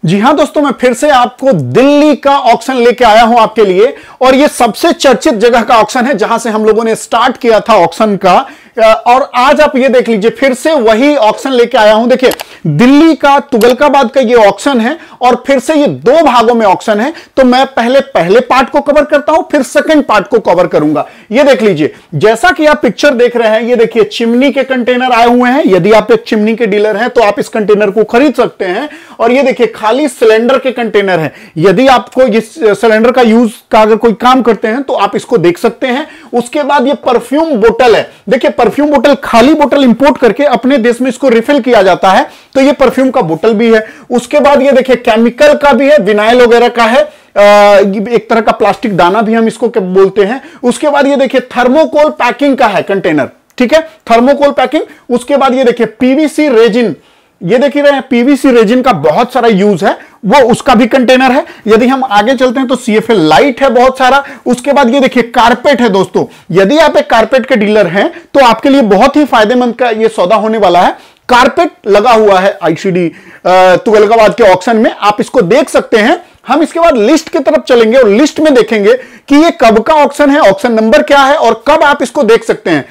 जी हां दोस्तों, मैं फिर से आपको दिल्ली का ऑक्शन लेके आया हूं आपके लिए। और ये सबसे चर्चित जगह का ऑक्शन है जहां से हम लोगों ने स्टार्ट किया था ऑक्शन का। और आज आप ये देख लीजिए, फिर से वही ऑक्शन लेके आया हूं। देखिए, दिल्ली का तुगलकाबाद का ये ऑक्शन है और फिर से ये दो भागों में ऑक्शन है। तो मैं पहले पार्ट को कवर करता हूं, फिर सेकंड पार्ट को कवर करूंगा। ये देख लीजिए, जैसा कि आप पिक्चर देख रहे हैं, ये देखिए चिमनी के कंटेनर आए हुए हैं। यदि आप एक चिमनी के डीलर हैं तो आप इस कंटेनर को खरीद सकते हैं। और ये देखिए खाली सिलेंडर के कंटेनर हैं। यदि आपको इस सिलेंडर का यूज का अगर कोई काम करते हैं तो आप इसको देख सकते हैं। उसके बाद ये परफ्यूम बोतल है। देखिए, परफ्यूम बोतल, खाली बोतल इंपोर्ट करके अपने देश में इसको रिफिल किया जाता है, तो ये परफ्यूम का बोतल भी है। उसके बाद ये देखिए केमिकल का भी है, विनाइल वगैरह का है। एक तरह का प्लास्टिक दाना भी हम इसको क्या बोलते हैं। उसके बाद ये देखिए थर्मोकोल पैकिंग का है कंटेनर, ठीक है, थर्मोकोल पैकिंग। उसके बाद ये देखिए पीवीसी रेजिन, ये देख रहे हैं पीवीसी रेजिन का बहुत सारा यूज है, वो उसका भी कंटेनर है। यदि हम आगे चलते हैं तो सीएफएल लाइट है बहुत सारा। उसके बाद ये देखिए कारपेट है दोस्तों। यदि आप एक कारपेट के डीलर हैं तो आपके लिए बहुत ही फायदेमंद का ये सौदा होने वाला है। कारपेट लगा हुआ है आईसीडी तुगलकाबाद के ऑक्शन में, आप इसको देख सकते हैं। हम इसके बाद लिस्ट की तरफ चलेंगे और लिस्ट में देखेंगे कि ये कब का ऑक्शन है, ऑक्शन नंबर क्या है और कब आप इसको देख सकते हैं।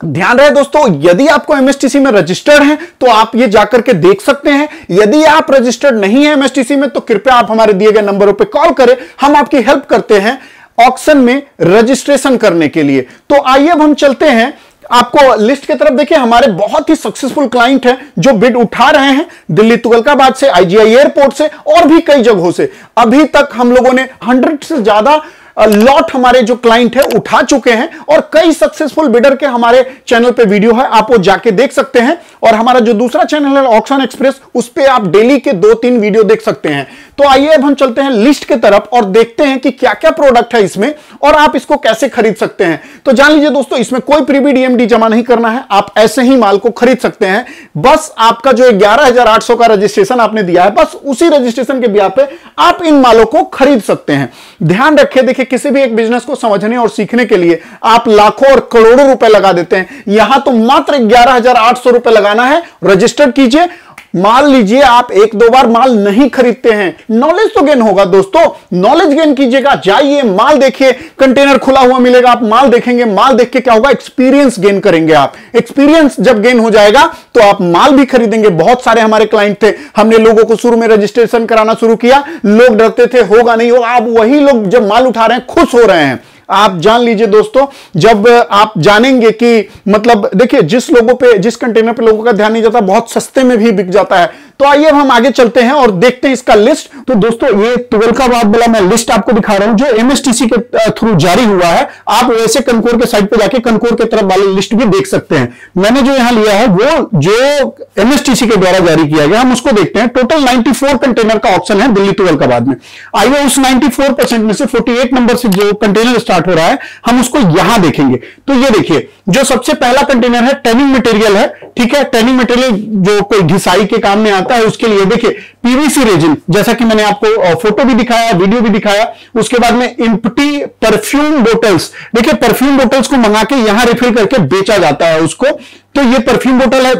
ध्यान रहे दोस्तों, यदि आपको एमएसटीसी में रजिस्टर्ड हैं तो आप ये जाकर के देख सकते हैं। यदि आप रजिस्टर्ड नहीं है एमएसटीसी में तो कृपया आप हमारे दिए गए नंबरों पे कॉल करें, हम आपकी हेल्प करते हैं ऑक्शन में रजिस्ट्रेशन करने के लिए। तो आइए अब हम चलते हैं आपको लिस्ट की तरफ। देखिए, हमारे बहुत ही सक्सेसफुल क्लाइंट हैं जो बिड उठा रहे हैं दिल्ली तुगलकाबाद से, आईजीआई एयरपोर्ट से और भी कई जगहों से। अभी तक हम लोगों ने 100 से ज्यादा लॉट हमारे जो क्लाइंट है उठा चुके हैं और कई सक्सेसफुल बिडर के हमारे चैनल पे वीडियो है, आप वो जाके देख सकते हैं। और हमारा जो दूसरा चैनल है ऑक्शन एक्सप्रेस, उस पे आप डेली के 2-3 वीडियो देख सकते हैं। तो आइए अब हम चलते हैं लिस्ट की तरफ और देखते हैं कि क्या क्या प्रोडक्ट है इसमें और आप इसको कैसे खरीद सकते हैं। तो जान लीजिए दोस्तों, इसमें कोई प्रीबी डीएमडी जमा नहीं करना है, आप ऐसे ही माल को खरीद सकते हैं। बस आपका जो 11,800 का रजिस्ट्रेशन आपने दिया है, बस उसी रजिस्ट्रेशन के ब्याह पे आप इन मालों को खरीद सकते हैं। ध्यान रखिए, देखिए किसी भी एक बिजनेस को समझने और सीखने के लिए आप लाखों और करोड़ों रुपए लगा देते हैं, यहां तो मात्र 11,800 रुपए लगाना है। रजिस्टर कीजिए, मान लीजिए आप 1-2 बार माल नहीं खरीदते हैं, नॉलेज तो गेन होगा दोस्तों। नॉलेज गेन कीजिएगा, जाइए माल देखिए, कंटेनर खुला हुआ मिलेगा, आप माल देखेंगे, माल देख के क्या होगा, एक्सपीरियंस गेन करेंगे आप। एक्सपीरियंस जब गेन हो जाएगा तो आप माल भी खरीदेंगे। बहुत सारे हमारे क्लाइंट थे, हमने लोगों को शुरू में रजिस्ट्रेशन कराना शुरू किया, लोग डरते थे होगा नहीं होगा, आप वही लोग जब माल उठा रहे हैं खुश हो रहे हैं। आप जान लीजिए दोस्तों, जब आप जानेंगे कि मतलब देखिए जिस लोगों पे, जिस कंटेनर पे लोगों का ध्यान नहीं जाता, बहुत सस्ते में भी बिक जाता है। तो आइए अब हम आगे चलते हैं और देखते हैं इसका लिस्ट। तो दोस्तों, ये तुगलकाबाद वाला मैं लिस्ट आपको दिखा रहा हूं जो एमएसटीसी के थ्रू जारी हुआ है। आप वैसे कनकोर के साइट पे जाके कनकोर के तरफ वाली लिस्ट भी देख सकते हैं। मैंने जो यहां लिया है वो जो एमएसटीसी के द्वारा जारी किया गया, हम उसको देखते हैं। टोटल 94 कंटेनर का ऑप्शन है दिल्ली तुगलकाबाद में। आइए उस 94% में से 48 नंबर से जो कंटेनर स्टार्ट हो रहा है, हम उसको यहां देखेंगे। तो ये देखिए, जो सबसे पहला कंटेनर है टैनिंग मटेरियल है, ठीक है। टैनिंग मटेरियल जो कोई घिसाई के काम में आता है उसके लिए। देखिए पीवीसी रेजिन, जैसा कि मैंने आपको फोटो भी दिखाया, वीडियो भी दिखाया। उसके बाद में एम्प्टी परफ्यूम बोटल्स, देखिए परफ्यूम बोटल्स को मंगा के यहां रिफिल करके बेचा जाता है उसको, तो ये परफ्यूम बोतल है।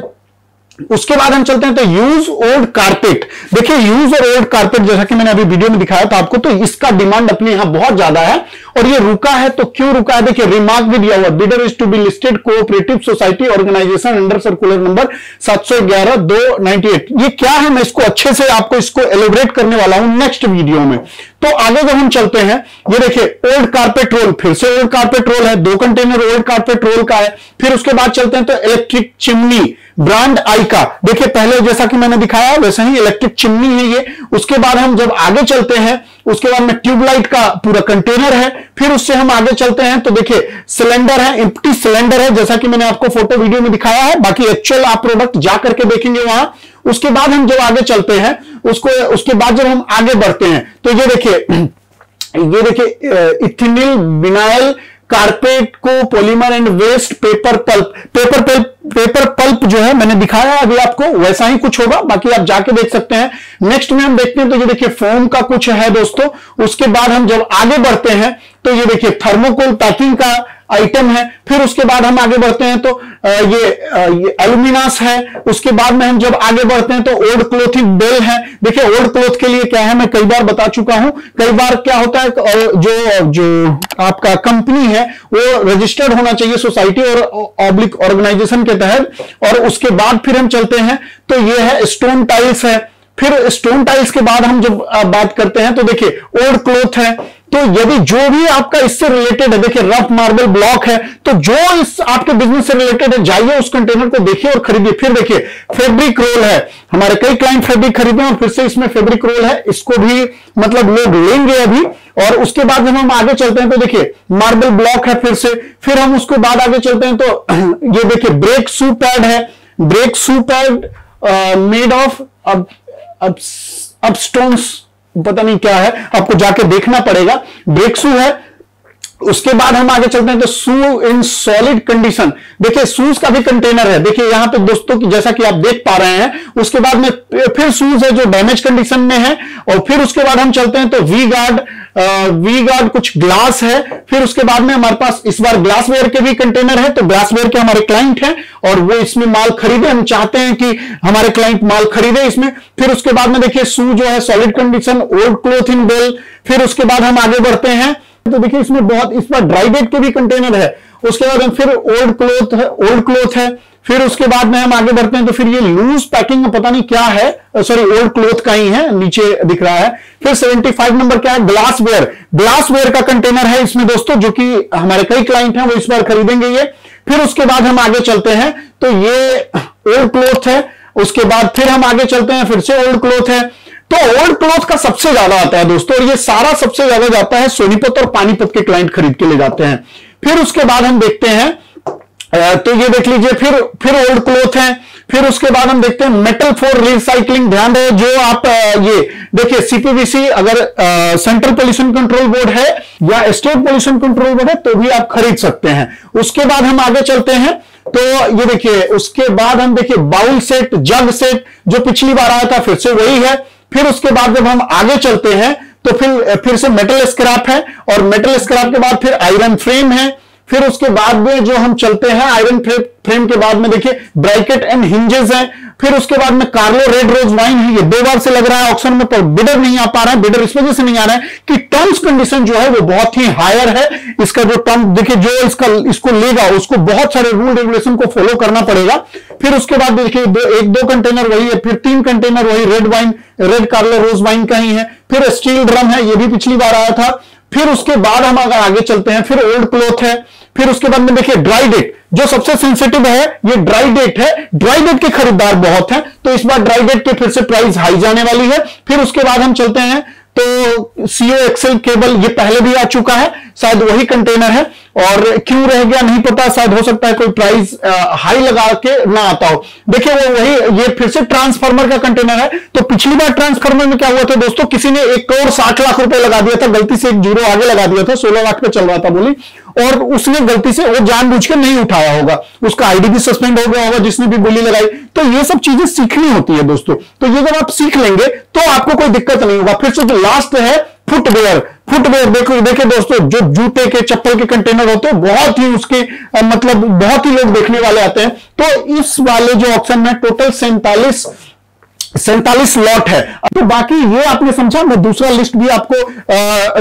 उसके बाद हम चलते हैं तो यूज ओल्ड कारपेट। देखिए यूज और ओल्ड कारपेट, जैसा कि मैंने अभी वीडियो में दिखाया था आपको, तो इसका डिमांड अपने यहां बहुत ज्यादा है और ये रुका है। तो क्यों रुका है, देखिए रिमार्क भी दिया हुआ, bidder is to be listed cooperative society organisation under circular number 711/298। ये क्या है, मैं इसको अच्छे से आपको इसको एलोबरेट करने वाला हूं नेक्स्ट वीडियो में। तो आगे जब हम चलते हैं, ये देखिए ओल्ड कारपेट रोल, फिर से ओल्ड कारपेट रोल है, 2 कंटेनर ओल्ड कारपेट रोल का है। फिर उसके बाद चलते हैं तो इलेक्ट्रिक चिमनी ब्रांड आइका, देखिए पहले जैसा कि मैंने दिखाया वैसा ही इलेक्ट्रिक चिमनी है ये। उसके बाद हम जब आगे चलते हैं, उसके बाद में ट्यूबलाइट का पूरा कंटेनर है। फिर उससे हम आगे चलते हैं तो देखिए सिलेंडर है, एम्प्टी सिलेंडर है, जैसा कि मैंने आपको फोटो वीडियो में दिखाया है। बाकी एक्चुअल आप प्रोडक्ट जा करके देखेंगे वहां। उसके बाद हम जब आगे चलते हैं, उसके बाद जब हम आगे बढ़ते हैं तो ये देखिए इथिनिल विनाइल कारपेट को polymer and waste paper pulp, paper pulp जो है मैंने दिखाया अभी आपको, वैसा ही कुछ होगा, बाकी आप जाके देख सकते हैं। नेक्स्ट में हम देखते हैं तो ये देखिए फोम का कुछ है दोस्तों। उसके बाद हम जब आगे बढ़ते हैं तो ये देखिए थर्मोकोल पैकिंग का आइटम है। फिर उसके बाद हम आगे बढ़ते हैं तो ये एल्यूमिनास है। उसके बाद में हम जब आगे बढ़ते हैं तो ओल्ड क्लोथिंग बेल है। देखिए ओल्ड क्लोथ के लिए क्या है, मैं कई बार बता चुका हूं। कई बार क्या होता है, जो आपका कंपनी है वो रजिस्टर्ड होना चाहिए सोसाइटी और ऑब्लिक ऑर्गेनाइजेशन के तहत। और उसके बाद फिर हम चलते हैं तो ये है स्टोन टाइल्स है। फिर स्टोन टाइल्स के बाद हम जब बात करते हैं तो देखिए ओल्ड क्लोथ है। तो यदि जो भी आपका इससे रिलेटेड है, देखिए रफ मार्बल ब्लॉक है, तो जो इस आपके बिजनेस से रिलेटेड है जाइए उस कंटेनर को देखिए और खरीदिए। फिर देखिए फैब्रिक रोल है, हमारे कई क्लाइंट फैब्रिक खरीदे और फिर से इसमें फैब्रिक रोल है, इसको भी मतलब लोग लेंगे अभी। और उसके बाद जब हम आगे चलते हैं तो देखिए मार्बल ब्लॉक है फिर से। फिर हम उसके बाद आगे चलते हैं तो ये देखिए ब्रेक शू पैड है। Brake shoe pad made of अब स्टोन्स, पता नहीं क्या है, आपको जाके देखना पड़ेगा। ब्रेक शू है। उसके बाद हम आगे चलते हैं तो शू इन सॉलिड कंडीशन। देखिए शूज का भी कंटेनर है, देखिए यहां पे दोस्तों की जैसा कि आप देख पा रहे हैं। उसके बाद में फिर शूज है जो डैमेज कंडीशन में है। और फिर उसके बाद हम चलते हैं तो वी गार्ड कुछ ग्लास है। फिर उसके बाद में हमारे पास इस बार ग्लासवेयर के भी कंटेनर है। तो ग्लासवेयर के हमारे क्लाइंट हैं और वो इसमें माल खरीदे, हम चाहते हैं कि हमारे क्लाइंट माल खरीदे इसमें। फिर उसके बाद में देखिए शू जो है solid condition, old cloth in bale. फिर उसके बाद हम आगे बढ़ते हैं तो देखिए इसमें बहुत, इस बार ड्राई डेट के भी कंटेनर है। उसके बाद हम फिर ओल्ड क्लोथ है। फिर उसके बाद में हम आगे बढ़ते हैं तो फिर ये लूज पैकिंग में पता नहीं क्या है, सॉरी ओल्ड क्लोथ का ही है, नीचे दिख रहा है। फिर 75 नंबर क्या है, ग्लासवेयर का कंटेनर है इसमें दोस्तों, जो कि हमारे कई क्लाइंट हैं वो इस बार खरीदेंगे ये। फिर उसके बाद हम आगे चलते हैं तो ये ओल्ड क्लोथ है। उसके बाद फिर हम आगे चलते हैं, फिर से ओल्ड क्लोथ है। तो ओल्ड क्लोथ का सबसे ज्यादा आता है दोस्तों, और ये सारा सबसे ज्यादा जाता है सोनीपत और पानीपत के क्लाइंट खरीद के ले जाते हैं। फिर उसके बाद हम देखते हैं तो ये देख लीजिए फिर ओल्ड क्लोथ है। फिर उसके बाद हम देखते हैं मेटल फॉर रिसाइकलिंग। ध्यान रहे जो आप ये देखिए सीपीवीसी, अगर सेंट्रल पोल्यूशन कंट्रोल बोर्ड है या स्टेट पोल्यूशन कंट्रोल बोर्ड है तो भी आप खरीद सकते हैं। उसके बाद हम आगे चलते हैं तो ये देखिए, उसके बाद हम देखिए बाउल सेट, जग सेट, जो पिछली बार आया था फिर से वही है। फिर उसके बाद जब हम आगे चलते हैं तो फिर से मेटल स्क्रैप है। और मेटल स्क्रैप के बाद फिर आयरन फ्रेम है। फिर उसके बाद में जो हम चलते हैं आयरन फ्रेम के बाद में देखिए ब्रैकेट एंड हिंजेस हैं। फिर उसके बाद में कार्लो रेड रोज वाइन है। ये 2 बार से लग रहा है ऑक्शन में, पर बिडर नहीं आ पा रहा है। बिडर इस वजह से नहीं आ रहा है कि टर्म्स कंडीशन जो है वो बहुत ही हायर है। इसका जो टर्म देखिए, जो इसको लेगा उसको बहुत सारे रूल रेगुलेशन को फॉलो करना पड़ेगा। फिर उसके बाद देखिए 1-2 कंटेनर वही है, फिर 3 कंटेनर वही रेड कार्लो रोज वाइन का ही है। फिर स्टील ड्रम है, ये भी पिछली बार आया था। फिर उसके बाद हम अगर आगे चलते हैं फिर ओल्ड क्लोथ है। फिर उसके बाद में देखिए ड्राई डेट, जो सबसे सेंसिटिव है ये ड्राई डेट है। ड्राई डेट के खरीदार बहुत हैं, तो इस बार ड्राई डेट के फिर से प्राइस हाई जाने वाली है। फिर उसके बाद हम चलते हैं तो सीओ एक्सेल केबल, ये पहले भी आ चुका है, शायद वही कंटेनर है। और क्यों रह गया नहीं पता, शायद हो सकता है कोई प्राइस हाई लगा के ना आता हो। देखिए वो वही, ये फिर से ट्रांसफार्मर का कंटेनर है। तो पिछली बार ट्रांसफार्मर में क्या हुआ था दोस्तों, किसी ने 1,60,00,000 रुपए लगा दिया था, गलती से एक जीरो आगे लगा दिया था, 16 लाख पे चल रहा था बोली, और उसने गलती से वो जानबूझ के नहीं उठाया होगा, उसका आईडी भी सस्पेंड हो गया होगा जिसने भी बोली लगाई। तो ये सब चीजें सीखनी होती है दोस्तों। तो ये जब आप सीख लेंगे तो आपको कोई दिक्कत नहीं होगा। फिर से जो लास्ट है फुटवेयर देखिए दोस्तों, जो जूते के चप्पल के कंटेनर होते हैं बहुत ही उसके मतलब बहुत ही लोग देखने वाले आते हैं। तो इस वाले जो ऑप्शन में टोटल 47 लॉट है। तो बाकी ये आपने समझा, मैं दूसरा लिस्ट भी आपको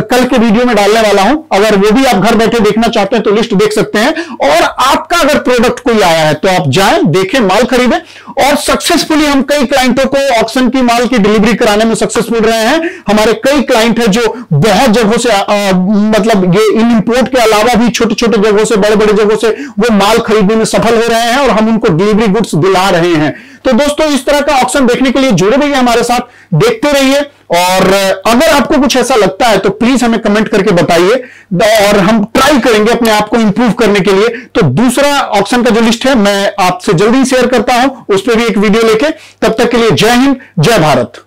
कल के वीडियो में डालने वाला हूं, अगर वो भी आप घर बैठे देखना चाहते हैं तो लिस्ट देख सकते हैं। और आपका अगर प्रोडक्ट कोई आया है तो आप जाएं, देखें, माल खरीदें। और सक्सेसफुली हम कई क्लाइंटों को ऑक्शन की माल की डिलीवरी कराने में सक्सेसफुल रहे हैं। हमारे कई क्लाइंट हैं जो बहुत जगहों से मतलब ये इन इंपोर्ट के अलावा भी छोटे छोटे जगहों से, बड़े बड़े जगहों से वो माल खरीदने में सफल हो रहे हैं और हम उनको डिलीवरी गुड्स दिला रहे हैं। तो दोस्तों इस तरह का ऑक्शन देखने के लिए जुड़े रहिए हमारे साथ, देखते रहिए। और अगर आपको कुछ ऐसा लगता है तो प्लीज हमें कमेंट करके बताइए और हम ट्राई करेंगे अपने आप को इंप्रूव करने के लिए। तो दूसरा ऑक्शन का जो लिस्ट है मैं आपसे जल्दी शेयर करता हूं, उस पर भी एक वीडियो लेके। तब तक के लिए जय हिंद, जय भारत।